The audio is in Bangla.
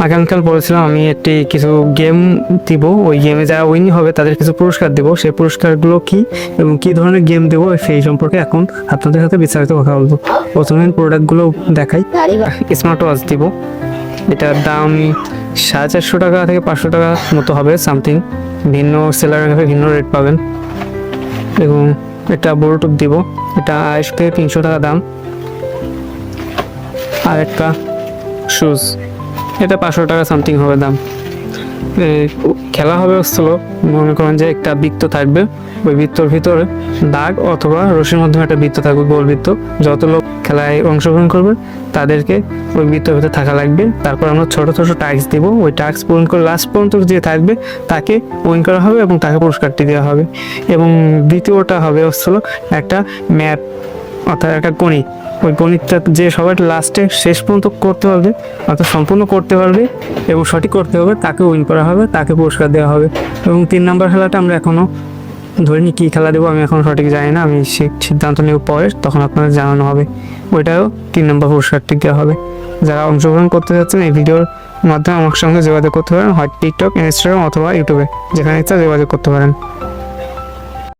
আগামীকাল বলেছিলাম আমি একটি কিছু গেম দিব, ওই গেমে যারা উইন হবে তাদের কিছু পুরস্কার দেবো। সেই পুরস্কারগুলো কি এবং কি ধরনের গেম দেবো সেই সম্পর্কে এখন আপনাদের সাথে বিস্তারিত কথা বলবো। প্রথমে প্রোডাক্টগুলো দেখাই। স্মার্ট ওয়াচ দিব, এটার দাম 450 টাকা থেকে 500 টাকা মতো হবে সামথিং, ভিন্ন সেলারের কাছে ভিন্ন রেট পাবেন। এবং এটা ব্লুটুথ দিব, এটা 250 থেকে 300 টাকা দাম। আর একটা শুজ, এটা 500 টাকা সামথিং হবে দাম। খেলা হবে হচ্ছিল, মনে করেন যে একটা বৃত্ত থাকবে, ওই বৃত্তর ভিতরে দাগ অথবা রশির মাধ্যমে একটা বৃত্ত থাকবে, গোল বৃত্ত। যত লোক খেলায় অংশগ্রহণ করবে তাদেরকে ওই বৃত্তের ভিতরে থাকা লাগবে। তারপর আমরা ছোট ছোট টাস্ক দিব, ওই টাস্ক পূরণ করে লাস্ট পর্যন্ত যে থাকবে তাকে উইন করা হবে এবং তাকে পুরস্কারটি দেওয়া হবে। এবং দ্বিতীয়টা হবে হচ্ছিল একটা ম্যাপ অর্থাৎ একটা গণিত, ওই গণিতটা যে সবার লাস্টে শেষ পর্যন্ত করতে পারবে অর্থাৎ সম্পূর্ণ করতে পারবে এবং সঠিক করতে হবে তাকে উইন করা হবে, তাকে পুরস্কার দেওয়া হবে। এবং 3 নাম্বার খেলাটা আমরা এখনও ধরিনি, কী খেলা দেবো আমি এখন সঠিক জানি না, আমি সিদ্ধান্ত নেব পরে, তখন আপনাদের জানানো হবে। ওইটাও 3 নম্বর পুরস্কারটি দেওয়া হবে। যারা অংশগ্রহণ করতে যাচ্ছেন এই ভিডিওর মাধ্যমে আমার সঙ্গে যোগাযোগ করতে পারেন, হয় টিকটক, ইনস্টাগ্রাম অথবা ইউটিউবে, যেখানে ইচ্ছা যোগাযোগ করতে পারেন।